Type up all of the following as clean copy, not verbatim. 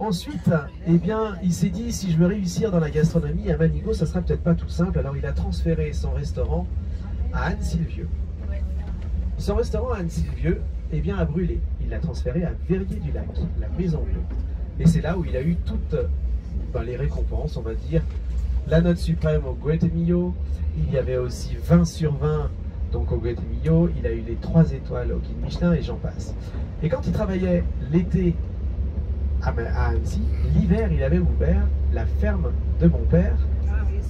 ensuite, eh bien, il s'est dit, si je veux réussir dans la gastronomie à Manigo, ça sera peut-être pas tout simple. Alors il a transféré son restaurant à Anne-Sylvieux. Son restaurant à Anne-Sylvieux, eh bien, a brûlé. Il l'a transféré à Verrier-du-Lac, la Maison Bleue. Et c'est là où il a eu toutes les récompenses, on va dire. La note suprême au Goethe-Millau. Il y avait aussi 20 sur 20 donc au Goethe-Millau. Il a eu les 3 étoiles au Guide Michelin et j'en passe. Et quand il travaillait l'été à Annecy, l'hiver, il avait ouvert la ferme de mon père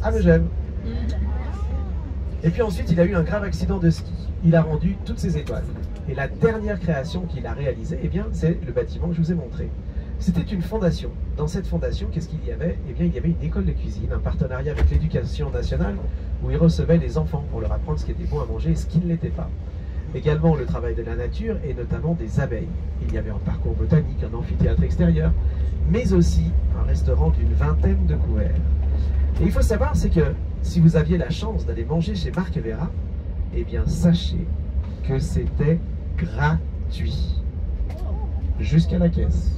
à Megève. Et puis ensuite, il a eu un grave accident de ski. Il a rendu toutes ses étoiles. Et la dernière création qu'il a réalisée, eh bien, c'est le bâtiment que je vous ai montré. C'était une fondation. Dans cette fondation, qu'est-ce qu'il y avait? Eh bien, il y avait une école de cuisine, un partenariat avec l'éducation nationale, où il recevait les enfants pour leur apprendre ce qui était bon à manger et ce qui ne l'était pas. Également le travail de la nature et notamment des abeilles. Il y avait un parcours botanique, un amphithéâtre extérieur, mais aussi un restaurant d'une 20aine de couverts. Et il faut savoir, c'est que si vous aviez la chance d'aller manger chez Marc Vera, eh bien, sachez que c'était gratuit. Jusqu'à la caisse.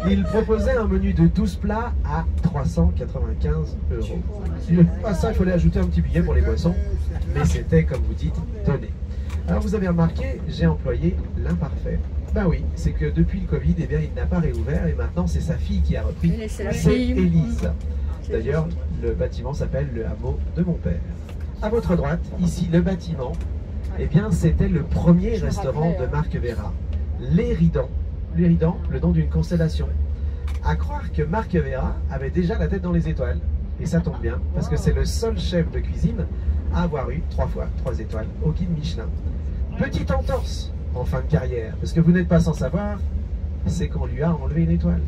Il proposait un menu de 12 plats à 395 €. À ça, il fallait ajouter un petit billet pour les boissons, mais c'était, comme vous dites, donné. Alors vous avez remarqué, j'ai employé l'imparfait. Ben oui, c'est que depuis le Covid, eh bien, il n'a pas réouvert et maintenant c'est sa fille qui a repris. C'est Élise. D'ailleurs, le bâtiment s'appelle le hameau de mon père. À votre droite, ici, le bâtiment, eh bien, c'était le premier restaurant de Marc Vera. L'Éridan, le nom d'une constellation. À croire que Marc Vera avait déjà la tête dans les étoiles. Et ça tombe bien, parce que c'est le seul chef de cuisine à avoir eu 3 fois 3 étoiles au Guide Michelin. Petite entorse en fin de carrière, parce que vous n'êtes pas sans savoir, c'est qu'on lui a enlevé une étoile.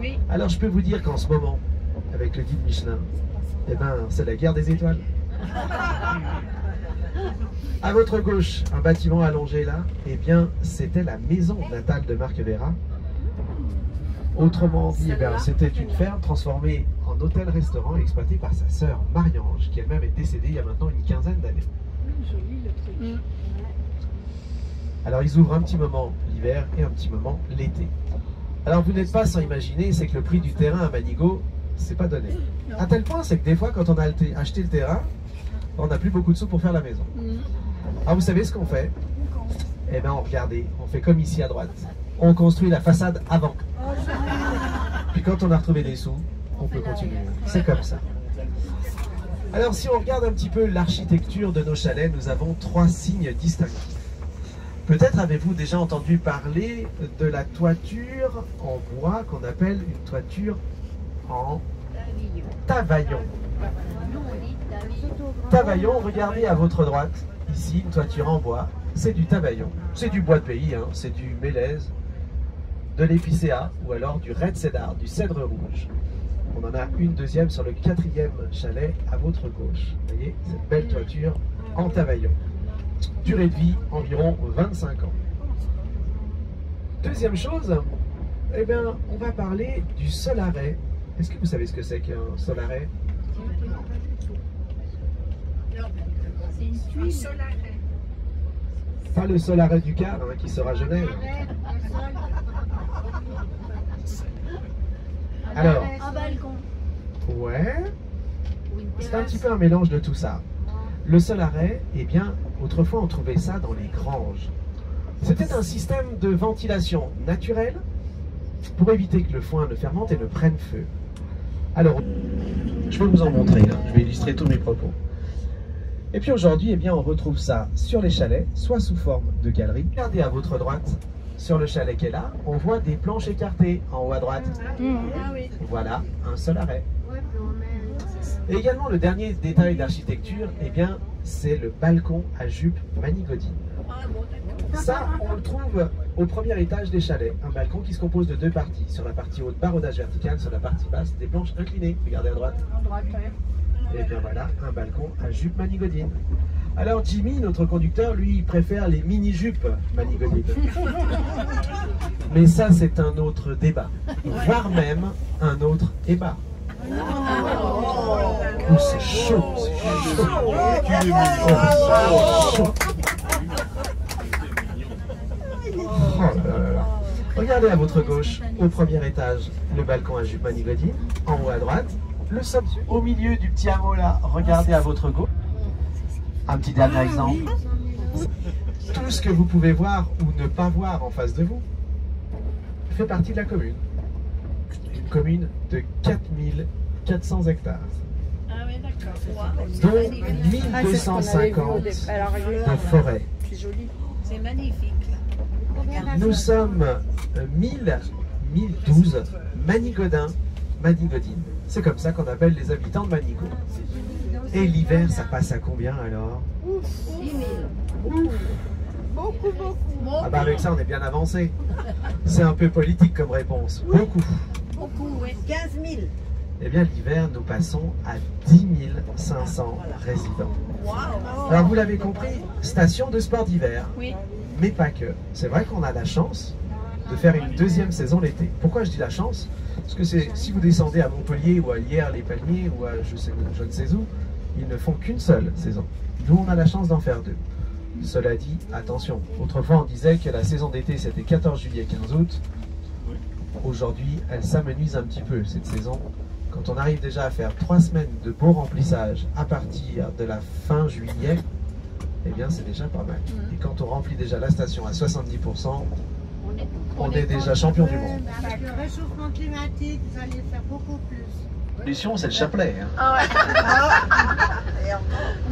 Oui. Alors je peux vous dire qu'en ce moment, avec le Guide Michelin, eh ben, c'est la guerre des étoiles. À votre gauche, un bâtiment allongé là, eh bien, c'était la maison natale de Marc Vera. Autrement dit, eh bien, c'était une ferme transformée en hôtel-restaurant exploité par sa sœur Marie-Ange, qui elle-même est décédée il y a maintenant une 15aine d'années. Joli le truc. Alors, ils ouvrent un petit moment l'hiver et un petit moment l'été. Alors, vous n'êtes pas sans imaginer, c'est que le prix du terrain à Manigo, c'est pas donné. À tel point, c'est que des fois, quand on a acheté le terrain, on n'a plus beaucoup de sous pour faire la maison. Alors, vous savez ce qu'on fait? Eh bien, regardez, on fait comme ici à droite. On construit la façade avant. Puis quand on a retrouvé des sous, on peut continuer. C'est comme ça. Alors, si on regarde un petit peu l'architecture de nos chalets, nous avons 3 signes distinctifs. Peut-être avez-vous déjà entendu parler de la toiture en bois qu'on appelle une toiture en tavaillon. Tavaillon, regardez à votre droite, ici, une toiture en bois, c'est du tavaillon. C'est du bois de pays, hein, c'est du mélèze, de l'épicéa ou alors du red cedar, du cèdre rouge. On en a une deuxième sur le 4e chalet à votre gauche. Vous voyez, cette belle toiture en tavaillon. Durée de vie, environ 25 ans. Deuxième chose, eh bien, on va parler du solaret. Est-ce que vous savez ce que c'est qu'un solaret? C'est une tuile. Pas le solaret du Car, hein, qui sera Genève. Alors, Un balcon. ouais, c'est un petit peu un mélange de tout ça. Le solaret, eh bien, autrefois on trouvait ça dans les granges. C'était un système de ventilation naturelle pour éviter que le foin ne fermente et ne prenne feu. Alors, je vais vous en montrer, là. Je vais illustrer tous mes propos. Et puis aujourd'hui, eh bien, on retrouve ça sur les chalets, soit sous forme de galerie. Regardez à votre droite, sur le chalet qui est là, on voit des planches écartées en haut à droite. Voilà, un solaret. Et également, le dernier détail d'architecture, eh bien, c'est le balcon à jupe Manigodine. Ça, on le trouve au premier étage des chalets. Un balcon qui se compose de 2 parties. Sur la partie haute, baraudage vertical, sur la partie basse, des planches inclinées. Regardez à droite. Et bien voilà, un balcon à jupe Manigodine. Alors Jimmy, notre conducteur, lui, il préfère les mini-jupes Manigodine. Mais ça, c'est un autre débat. Voire même un autre débat. Oh, c'est chaud, c'est chaud. Oh, c'est chaud. Oh là là là. Regardez à votre gauche, au premier étage, le balcon à jupe Manigodine. En haut à droite, le sol au milieu du petit hameau là. Regardez à votre gauche. Un petit dernier exemple. Tout ce que vous pouvez voir ou ne pas voir en face de vous fait partie de la commune. Une commune de 4400 hectares. Ah oui, d'accord. Dont 1250 de forêt. C'est joli. C'est magnifique. Nous sommes 1012 Manigodins, Manigodines. C'est comme ça qu'on appelle les habitants de Manigot. Et l'hiver, ça passe à combien alors? 10 000. Beaucoup. Ah bah avec ça, on est bien avancé. C'est un peu politique comme réponse. Beaucoup. Beaucoup, oui. 15 000. Eh bien, l'hiver, nous passons à 10 500 résidents. Waouh. Alors, vous l'avez compris, station de sport d'hiver. Oui. Mais pas que. C'est vrai qu'on a la chance de faire une deuxième saison l'été. Pourquoi je dis la chance? Parce que si vous descendez à Montpellier ou à Hyères-les-Palmiers ou à je ne sais où, ils ne font qu'une seule saison. Nous, on a la chance d'en faire deux. Cela dit, attention, autrefois on disait que la saison d'été c'était 14 juillet, 15 août. Aujourd'hui, elle s'amenuise un petit peu cette saison. Quand on arrive déjà à faire 3 semaines de beau remplissage à partir de la fin juillet, eh bien c'est déjà pas mal. Et quand on remplit déjà la station à 70%, on est déjà champion du monde. Avec le réchauffement climatique, vous allez faire beaucoup plus. Solution, c'est le chapelet.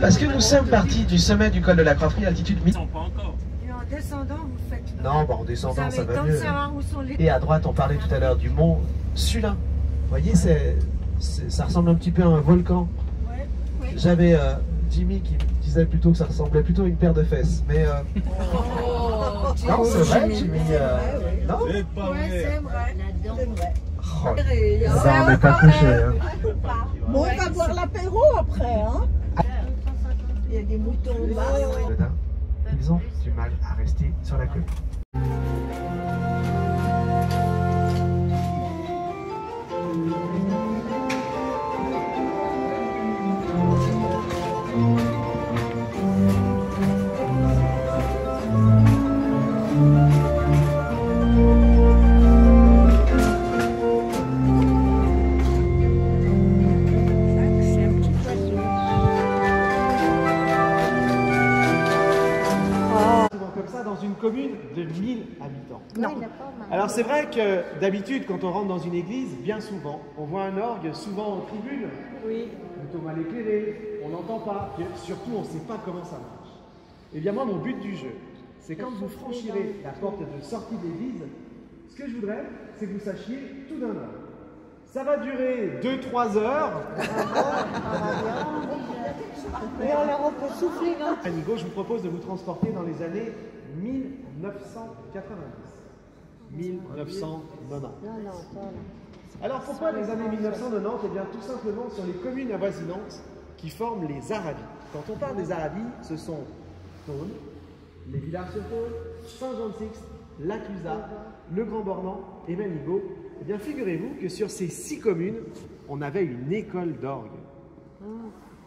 Parce que nous sommes partis du sommet du col de la Croix-Frie, altitude 1000. Et en descendant, vous faites. Non, bon, en descendant, ça va mieux. Savoir où sont les... Et à droite, on parlait tout à l'heure du mont Sulin. Vous voyez, ça ressemble un petit peu à un volcan. J'avais Jimmy qui me disait plutôt que ça ressemblait plutôt à une paire de fesses. Mais non, c'est vrai, Jimmy. Non, C'est pas vrai. C'est vrai. oh, ça, on n'est pas couché. Hein. Bon, on va boire l'apéro après, hein. Il y a des moutons au bas. Ils ont du mal à rester sur la commune. Une commune de 1000 habitants. Non. Alors c'est vrai que d'habitude quand on rentre dans une église, bien souvent, on voit un orgue souvent en tribune, plutôt mal éclairé, on n'entend pas, puis surtout on ne sait pas comment ça marche. Et bien moi mon but du jeu, c'est quand vous franchirez la porte de sortie de l'église, ce que je voudrais, c'est que vous sachiez tout d'un orgue. Ça va durer 2-3 heures. Et alors on peut souffler, non? Anigo, je vous propose de vous transporter dans les années 1990. 1990. Alors pourquoi les années 1990? Eh bien tout simplement sur les communes avoisinantes qui forment les Aravis. Quand on parle des Aravis, ce sont Thônes, les Villars-sur-Thône, Saint-Jean-de-Sixte, La Clusaz, le Grand Bornand et Manigot. Eh bien figurez-vous que sur ces 6 communes, on avait une école d'orgue.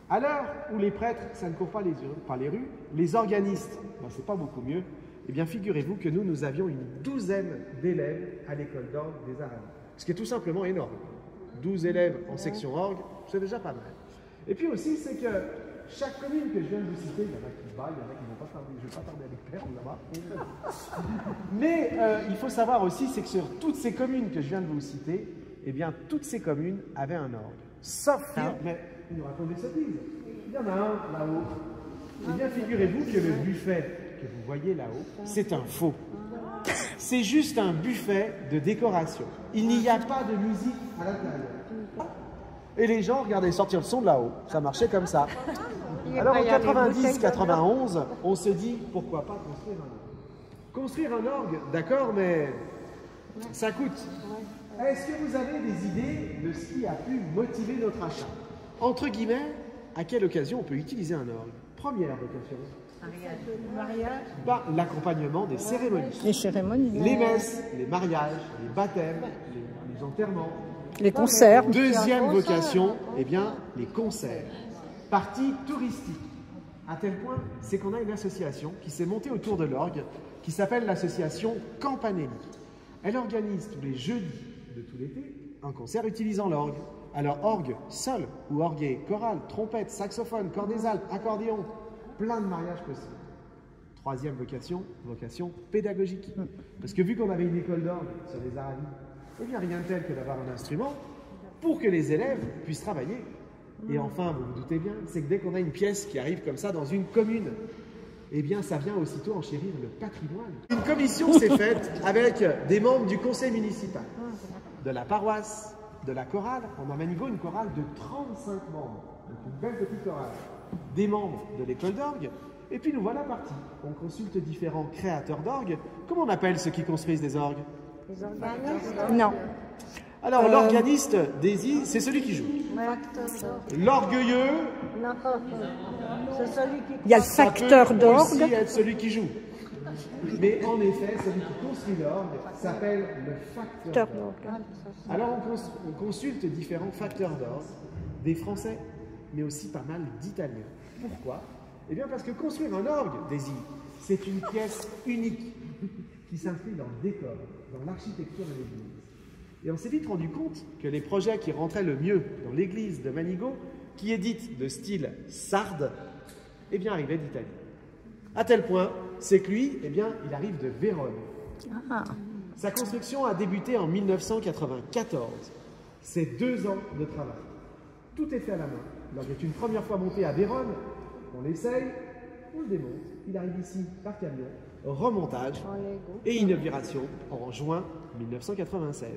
À l'heure où les prêtres, ça ne court pas les rues, les organistes, ben, c'est pas beaucoup mieux, eh bien figurez-vous que nous avions une 12aine d'élèves à l'école d'orgue des Aravis. Ce qui est tout simplement énorme. 12 élèves en section orgue, c'est déjà pas mal. Et puis aussi, c'est que chaque commune que je viens de vous citer, il y en a qui baillent, il y en a qui ne vont pas tarder, je ne vais pas tarder à les faire là-bas. Mais il faut savoir aussi, c'est que sur toutes ces communes que je viens de vous citer, eh bien toutes ces communes avaient un orgue. Sauf mais il nous raconte des sottises. Il y en a un là-haut. Eh bien, figurez-vous que le buffet que vous voyez là-haut, c'est un faux. C'est juste un buffet de décoration. Il n'y a pas de musique à l'intérieur. Et les gens regardaient sortir le son de là-haut. Ça marchait comme ça. Alors en 90-91, on se dit, pourquoi pas construire un orgue? Construire un orgue, d'accord, mais ça coûte. Est-ce que vous avez des idées de ce qui a pu motiver notre achat? Entre guillemets, à quelle occasion on peut utiliser un orgue? Première vocation. Par l'accompagnement des cérémonies. Les cérémonies. Les messes, les mariages, les baptêmes, les enterrements. Les concerts. Deuxième vocation, eh bien, les concerts. Partie touristique. À tel point, c'est qu'on a une association qui s'est montée autour de l'orgue, qui s'appelle l'association Campanelli. elle organise tous les jeudis de tout l'été un concert utilisant l'orgue. Alors orgue seul ou orguet, chorale, trompette, saxophone, corps des Alpes, accordéon, plein de mariages possibles. Troisième vocation, vocation pédagogique. Parce que vu qu'on avait une école d'orgue sur les Aravis, eh bien rien de tel que d'avoir un instrument pour que les élèves puissent travailler. Et enfin, vous vous doutez bien, c'est que dès qu'on a une pièce qui arrive comme ça dans une commune, eh bien ça vient aussitôt enchérir le patrimoine. Une commission s'est faite avec des membres du conseil municipal, de la paroisse, de la chorale. On a à Manigo une chorale de 35 membres, donc une belle petite chorale, des membres de l'école d'orgue. Et puis nous voilà partis. On consulte différents créateurs d'orgues. Comment on appelle ceux qui construisent des orgues? Les organistes? Non. Alors l'organiste, Daisy, c'est celui qui joue. L'orgueilleux, Non, c'est celui qui... Il y a le facteur peut d'orgue. aussi être celui qui joue. Mais en effet, celui qui construit l'orgue s'appelle le facteur d'orgue. Alors on consulte différents facteurs d'orgue, des Français, mais aussi pas mal d'Italiens. Pourquoi? Eh bien parce que construire un orgue, Daisy, c'est une pièce unique qui s'inscrit dans le décor, dans l'architecture de l'église. Et on s'est vite rendu compte que les projets qui rentraient le mieux dans l'église de Manigo, qui est dite de style sarde, eh bien arrivaient d'Italie. À tel point, c'est que lui, eh bien, il arrive de Vérone. Sa construction a débuté en 1994. C'est 2 ans de travail. Tout est fait à la main. L'orgue est une première fois monté à Vérone. On l'essaye, on le démonte. Il arrive ici par camion, remontage et inauguration en juin 1996.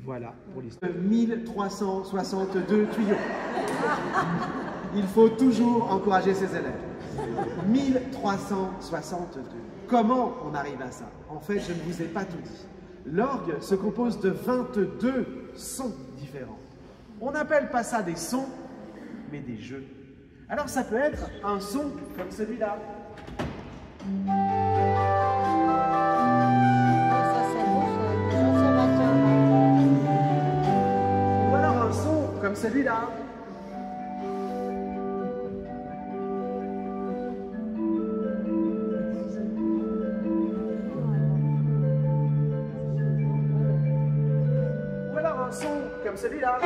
Voilà pour l'histoire. 1362 tuyaux. Il faut toujours encourager ses élèves. 1362. Comment on arrive à ça? En fait, je ne vous ai pas tout dit. L'orgue se compose de 22 sons différents. On n'appelle pas ça des sons, mais des jeux. Alors ça peut être un son comme celui-là. Ou alors un son comme celui-là. Ou alors un son comme celui-là.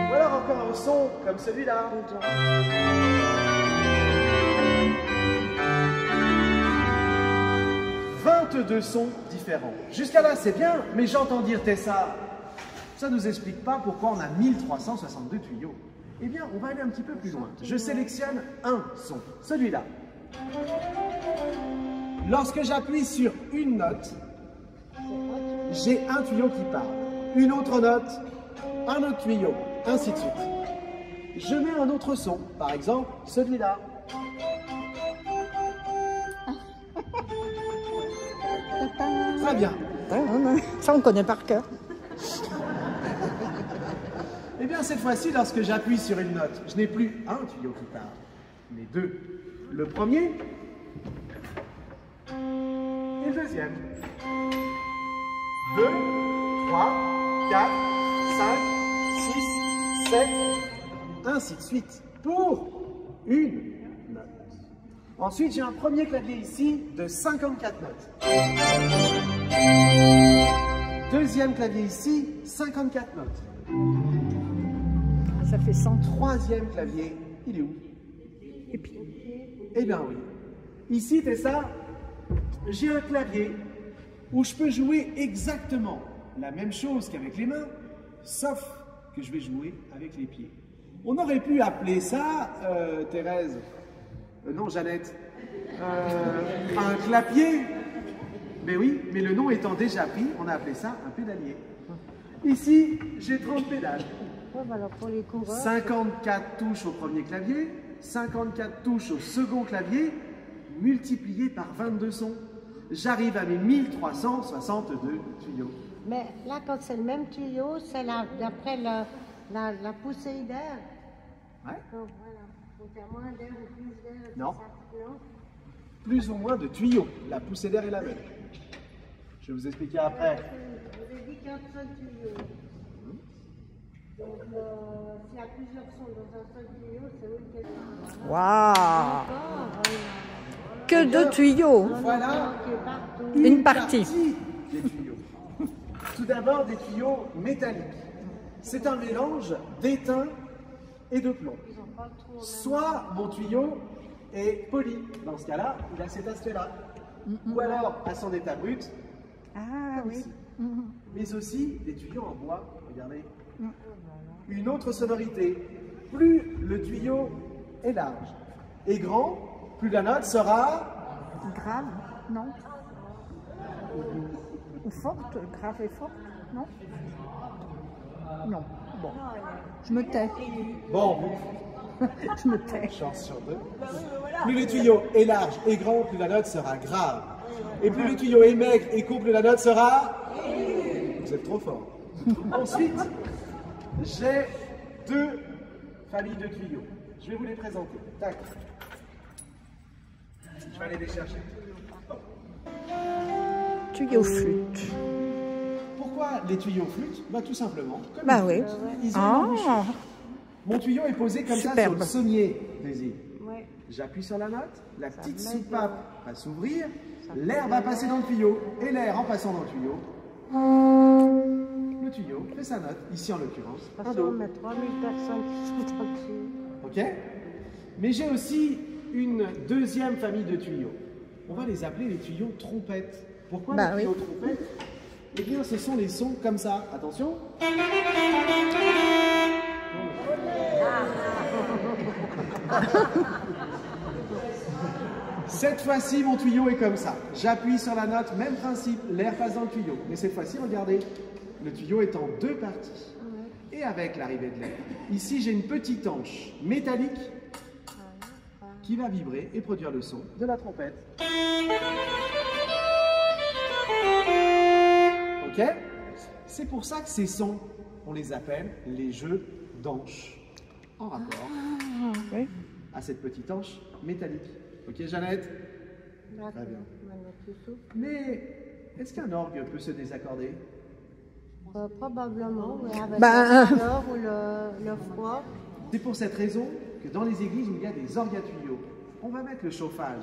Ou alors encore un son comme celui-là. 22 sons différents. Jusqu'à là, c'est bien, mais j'entends dire Tessa, ça ne nous explique pas pourquoi on a 1362 tuyaux. Eh bien, on va aller un petit peu plus loin. Je sélectionne un son, celui-là. Lorsque j'appuie sur une note, j'ai un tuyau qui part. Une autre note, un autre tuyau, ainsi de suite. Je mets un autre son, par exemple celui-là. Très bien. Ça, on connaît par cœur. Eh bien, cette fois-ci, lorsque j'appuie sur une note, je n'ai plus un tuyau qui part, mais 2. Le premier et le deuxième. 2, 3, 4, 5, 6, 7, ainsi de suite, pour une note. Ensuite, j'ai un premier clavier ici de 54 notes. Deuxième clavier ici, 54 notes. Ça fait 100. Troisième clavier, il est où? Eh bien oui. Ici, Tessa, j'ai un clavier où je peux jouer exactement la même chose qu'avec les mains, sauf que je vais jouer avec les pieds. On aurait pu appeler ça, Thérèse, non Jeannette, un clapier. Mais oui, mais le nom étant déjà pris, on a appelé ça un pédalier. Ici, j'ai 30 pédales. Voilà, pour les coureurs. 54 touches au premier clavier, 54 touches au second clavier, multiplié par 22 sons. J'arrive à mes 1362 tuyaux. Mais là, quand c'est le même tuyau, c'est d'après la poussée d'air. Ouais. Donc voilà, faut faire moins d'air ou plus d'air. Non. Non. Plus ou moins de tuyaux. La poussée d'air est la même. Je vais vous expliquer après. Vous avez dit qu'un seul tuyau. Donc, s'il y a plusieurs sons dans un seul tuyau, c'est où le Waouh! Que de tuyaux. Voilà Une partie. des tuyaux. Tout d'abord, des tuyaux métalliques. C'est un mélange d'étain et de plomb. Soit mon tuyau est poli, dans ce cas-là, il a cet aspect-là. Ou alors, à son état brut, Ah oui. ici. Mais aussi des tuyaux en bois, regardez. Une autre sonorité. Plus le tuyau est large et grand, plus la note sera... Grave, non. Ou forte, grave et forte, non? Non. Bon. Je me tais. Bon, Je me tais. chance sur deux. Plus le tuyau est large et grand, plus la note sera grave. Et plus le tuyau est maigre et court, plus la note sera... Vous êtes trop fort. Ensuite, j'ai deux familles de tuyaux. Je vais vous les présenter. Tac. Je vais aller les chercher. Tuyau flûte. Pourquoi les tuyaux flûtent? Bah, tout simplement. Comme Bah ils oui. flûtent, ils ont une embouchure. Ah, Mon tuyau est posé comme ça sur Superbe. le sommier des îles. Ouais. J'appuie sur la note, la Ça petite met soupape va s'ouvrir, l'air fait va de passer l'air. dans le tuyau, et l'air en passant dans le tuyau, le tuyau fait sa note, ici en l'occurrence, De toute un façon, on do. met 3000 personnes qui sont dans le tuyau. Ok? Mais j'ai aussi une deuxième famille de tuyaux. On va les appeler les tuyaux trompettes. Pourquoi Bah les tuyaux oui. trompettes? Eh bien, ce sont les sons comme ça. Attention. Cette fois-ci, mon tuyau est comme ça. J'appuie sur la note, même principe, l'air passe dans le tuyau. Mais cette fois-ci, regardez, le tuyau est en deux parties. Et avec l'arrivée de l'air. Ici, j'ai une petite hanche métallique qui va vibrer et produire le son de la trompette. Ok? C'est pour ça que ces sons, on les appelle les jeux d'hanches, en rapport oui. à cette petite hanche métallique. Ok, Jeannette? D'accord. Très bien. Maintenant, tu souffles. Mais est-ce qu'un orgue peut se désaccorder? Probablement, oui, avec Ben, la chaleur ou le froid. C'est pour cette raison que dans les églises où il y a des orgues à tuyaux, on va mettre le chauffage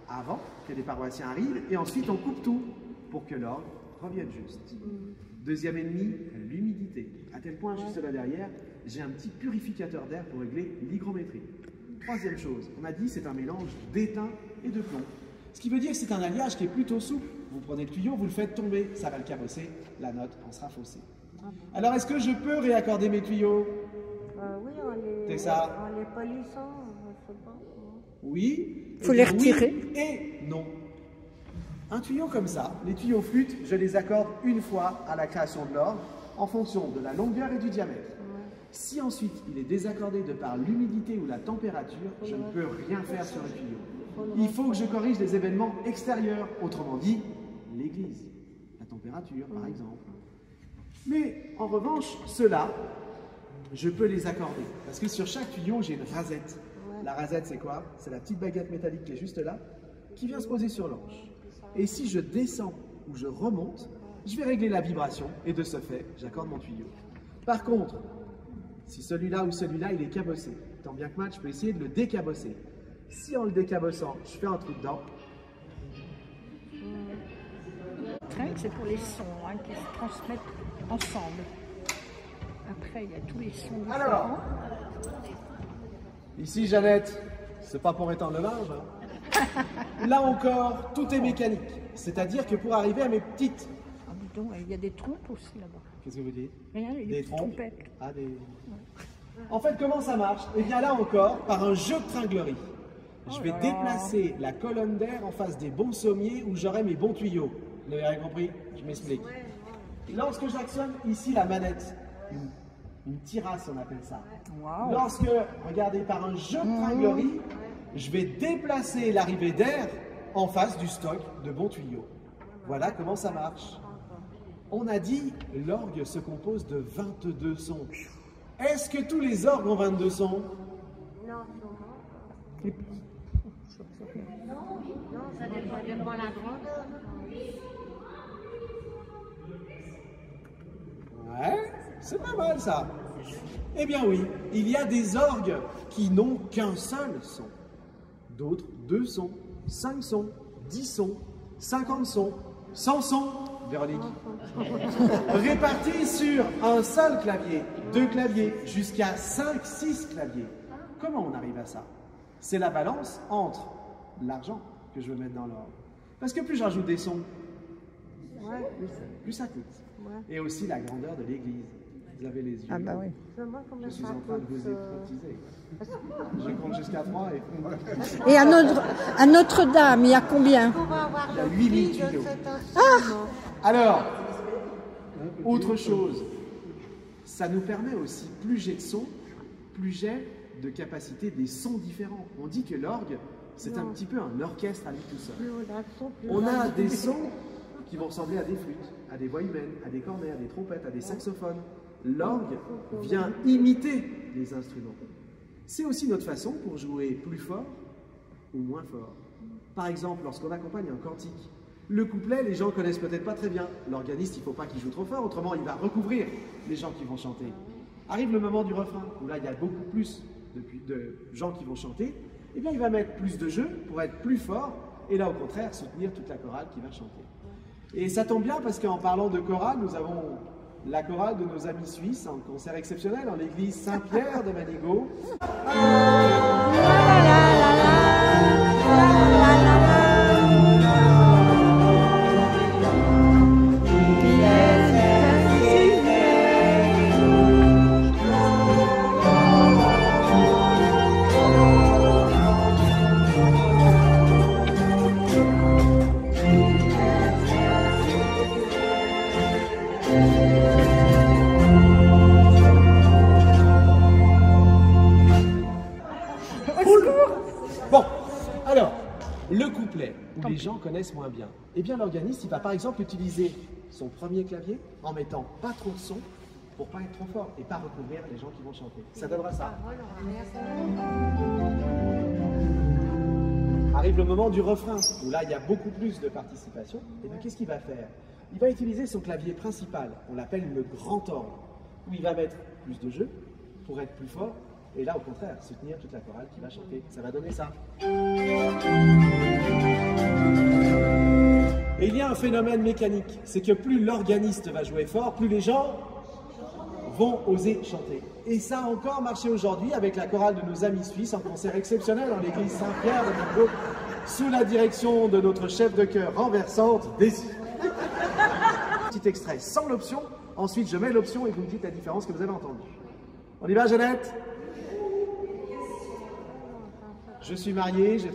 avant que les paroissiens arrivent et ensuite on coupe tout pour que l'orgue revienne juste. Deuxième ennemi, l'humidité. À tel point, juste là derrière, j'ai un petit purificateur d'air pour régler l'hygrométrie. Troisième chose, on a dit c'est un mélange d'étain et de plomb. Ce qui veut dire que c'est un alliage qui est plutôt souple. Vous prenez le tuyau, vous le faites tomber, ça va le cabosser, la note en sera faussée. Alors est-ce que je peux réaccorder mes tuyaux? Oui, en C'est ça. les polissant, je sais pas. Oui. Faut Eh les bien, retirer. Oui et non. Un tuyau comme ça, les tuyaux flûtes, je les accorde une fois à la création de l'orgue en fonction de la longueur et du diamètre. Si ensuite il est désaccordé de par l'humidité ou la température, je ne peux rien faire sur le tuyau. Il faut que je corrige les événements extérieurs, autrement dit, l'église, la température par exemple. Mais en revanche, ceux-là, je peux les accorder. Parce que sur chaque tuyau, j'ai une rasette. La rasette, c'est quoi? C'est la petite baguette métallique qui est juste là, qui vient se poser sur l'anche. Et si je descends ou je remonte, je vais régler la vibration et de ce fait, j'accorde mon tuyau. Par contre, si celui-là ou celui-là, il est cabossé, tant bien que mal, je peux essayer de le décabosser. Si en le décabossant, je fais un trou dedans, C'est pour les sons hein, qui se transmettent ensemble. Après, il y a tous les sons différents. alors, ici Jeannette, c'est pas pour étendre le linge, hein. Là encore, tout est mécanique. C'est-à-dire que pour arriver à mes petites... Ah, dis donc, il y a des trompes aussi là-bas. Qu'est-ce que vous dites? Rien, il y a des Des petites trompes. trompettes. Ah, En fait, comment ça marche? Eh bien là encore, par un jeu de tringlerie. Je vais là là. déplacer la colonne d'air en face des bons sommiers où j'aurai mes bons tuyaux. Vous avez rien compris? Je m'explique. Lorsque j'actionne ici la manette, une tirasse on appelle ça. Waouh. Lorsque, regardez, par un jeu de tringlerie, je vais déplacer l'arrivée d'air en face du stock de bons tuyaux. Voilà comment ça marche. On a dit, l'orgue se compose de 22 sons. Est-ce que tous les orgues ont 22 sons? Non, non, ça dépend de la grandeur. Ouais, c'est pas mal ça. Eh bien oui, il y a des orgues qui n'ont qu'un seul son. D'autres, 2 sons, 5 sons, 10 sons, 50 sons, 100 sons, Véronique, répartis sur un seul clavier, 2 claviers, jusqu'à 5, 6 claviers. Comment on arrive à ça? C'est la balance entre l'argent que je veux mettre dans l'orgue. Parce que plus je rajoute des sons, plus ça coûte. Et aussi la grandeur de l'église. Vous avez les yeux. Ah bah oui. Je suis en train de vous hypnotiser. Je compte jusqu'à 3 et... Et à Notre-Dame, il y a combien? Il y a 8000 tuyaux. Alors, autre chose, ça nous permet aussi, plus j'ai de sons, plus j'ai de capacité des sons différents. On dit que l'orgue, c'est un petit peu un orchestre à lui tout seul. On a des sons qui vont ressembler à des flûtes, à des voix humaines, à des cornets, à des trompettes, à des saxophones. L'orgue vient imiter les instruments. C'est aussi notre façon pour jouer plus fort ou moins fort. Par exemple, lorsqu'on accompagne un cantique, le couplet, les gens connaissent peut-être pas très bien. L'organiste, il ne faut pas qu'il joue trop fort, autrement il va recouvrir les gens qui vont chanter. Arrive le moment du refrain, où là il y a beaucoup plus de gens qui vont chanter, et bien il va mettre plus de jeu pour être plus fort, et là au contraire soutenir toute la chorale qui va chanter. Et ça tombe bien parce qu'en parlant de chorale, nous avons la chorale de nos amis suisses en concert exceptionnel en l'église Saint-Pierre de Manigo. Bon, alors, le couplet, où les gens connaissent moins bien, eh bien l'organiste, il va par exemple utiliser son premier clavier en mettant pas trop de son pour pas être trop fort et pas recouvrir les gens qui vont chanter. Ça donnera ça. Arrive le moment du refrain, où là il y a beaucoup plus de participation. Et bien qu'est-ce qu'il va faire? Il va utiliser son clavier principal, on l'appelle le grand orgue, où il va mettre plus de jeu pour être plus fort. Et là, au contraire, soutenir toute la chorale qui va chanter. Ça va donner ça. Et il y a un phénomène mécanique. C'est que plus l'organiste va jouer fort, plus les gens vont oser chanter. Et ça a encore marché aujourd'hui avec la chorale de nos amis suisses en concert exceptionnel en l'église Saint-Pierre de Manigo, sous la direction de notre chef de chœur renversante, Daisy. Petit extrait sans l'option. Ensuite, je mets l'option et vous me dites la différence que vous avez entendue. On y va, Jeannette? Je suis marié, j'ai...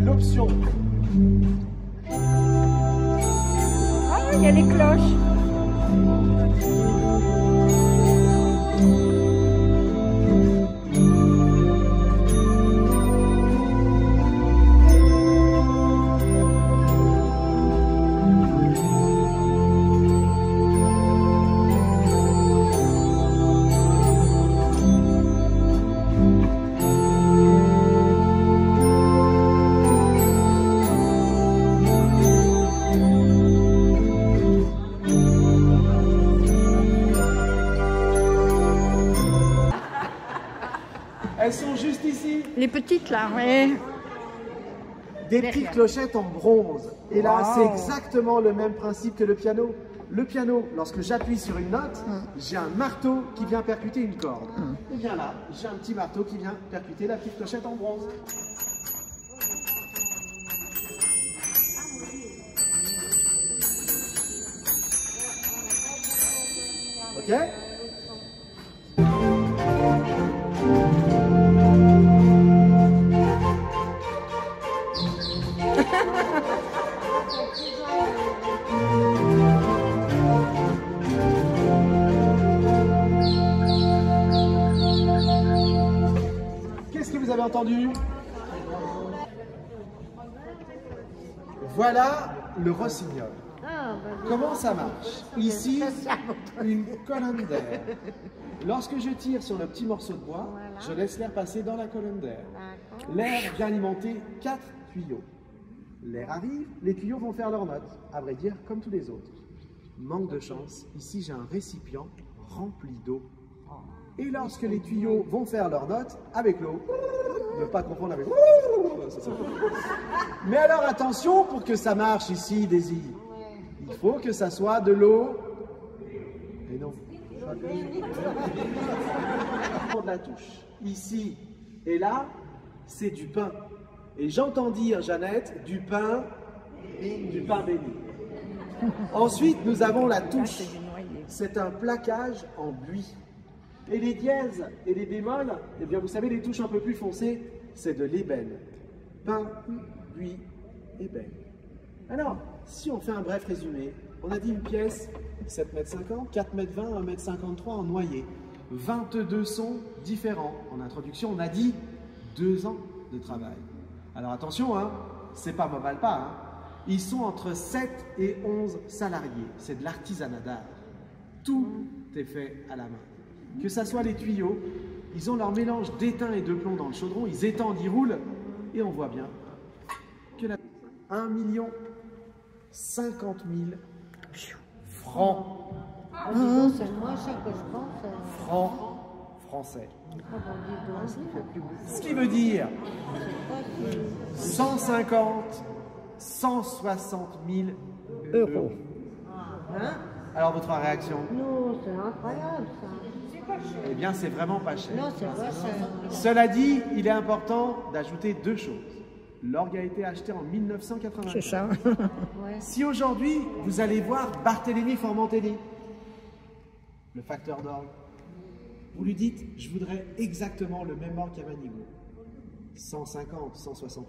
l'option. Ah, il y a les cloches. Elles sont juste ici. Les petites là, oui. Des petites clochettes en bronze. Et là, c'est exactement le même principe que le piano. Le piano, lorsque j'appuie sur une note, j'ai un marteau qui vient percuter une corde. Et bien là, j'ai un petit marteau qui vient percuter la petite clochette en bronze. Ok? Qu'est-ce que vous avez entendu? Voilà le rossignol. Ah, Comment ça marche? Ici, une colonne d'air. Lorsque je tire sur le petit morceau de bois, Voilà. je laisse l'air passer dans la colonne d'air. d'accord. L'air vient alimenter 4 tuyaux. L'air arrive, les tuyaux vont faire leur note, à vrai dire comme tous les autres. Manque de chance, ici j'ai un récipient rempli d'eau. Et lorsque les tuyaux vont faire leur note avec l'eau, ne pas confondre avec... Mais alors attention pour que ça marche ici, Daisy. Il faut que ça soit de l'eau. Et non. De la touche. Ici et là, c'est du pain. Et j'entends dire, Jeannette, du pain béni. Ensuite, nous avons la touche. C'est un plaquage en buis. Et les dièses et les bémols, eh bien vous savez, les touches un peu plus foncées, c'est de l'ébène. Pain, buis, ébène. Alors, si on fait un bref résumé, on a dit une pièce, 7,50 m, 4,20 m, 1,53 m en noyer. 22 sons différents. En introduction, on a dit 2 ans de travail. Alors attention, hein, c'est pas mal pas. Hein. Ils sont entre 7 et 11 salariés. C'est de l'artisanat d'art. Tout est fait à la main. Que ça soit les tuyaux, ils ont leur mélange d'étain et de plomb dans le chaudron, ils étendent, ils roulent, et on voit bien que la 1 050 000 francs. Ah, dis donc, c'est le moins cher que je pense. Francs français. Ah, bon, dis donc. Ce qui veut dire C'est pas si- 150, 160 000 euros. Hein? Alors votre réaction? Non, c'est incroyable ça. Eh bien, c'est vraiment pas cher. Non, c'est pas cher. Cela dit, il est important d'ajouter 2 choses. L'orgue a été acheté en 1995. C'est ça. Ouais. Si aujourd'hui, vous allez voir Barthélemy Formentelli, le facteur d'orgue, vous lui dites, je voudrais exactement le même orgue qu'à Manigo. 150, 160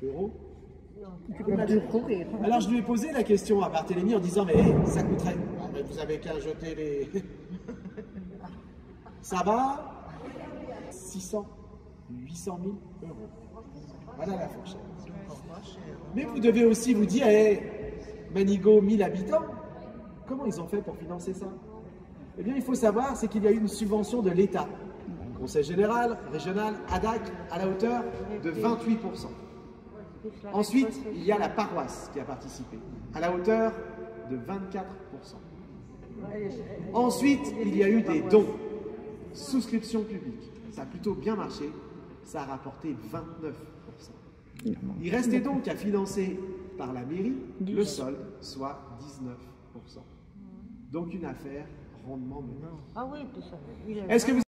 000 euros. Tu peux plus courir. Alors je lui ai posé la question à Barthélemy en disant, mais ça coûterait... Ah, mais vous avez qu'à jeter les... Ça va 600, 800 000 euros. Voilà la fourchette. Mais vous devez aussi vous dire, Manigo, 1000 habitants, comment ils ont fait pour financer ça? Eh bien, il faut savoir, c'est qu'il y a eu une subvention de l'État, Conseil général, régional, ADAC, à la hauteur de 28%. Ensuite, il y a la paroisse qui a participé, à la hauteur de 24%. Ensuite, il y a eu des dons, souscription publique. Ça a plutôt bien marché, ça a rapporté 29%. Il restait donc à financer par la mairie le solde, soit 19%. Donc une affaire rondement menée. Ah oui, tout ça. Il est Est-ce que vous...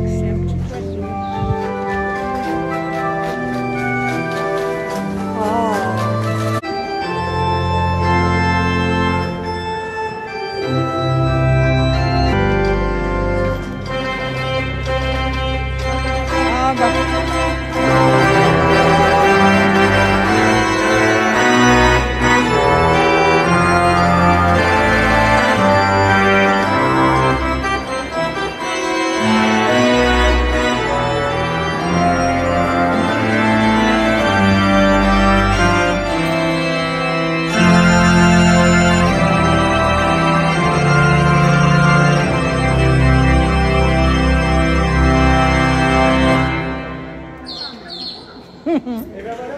C'est un petit oiseau. Ah bah. Et bien voilà,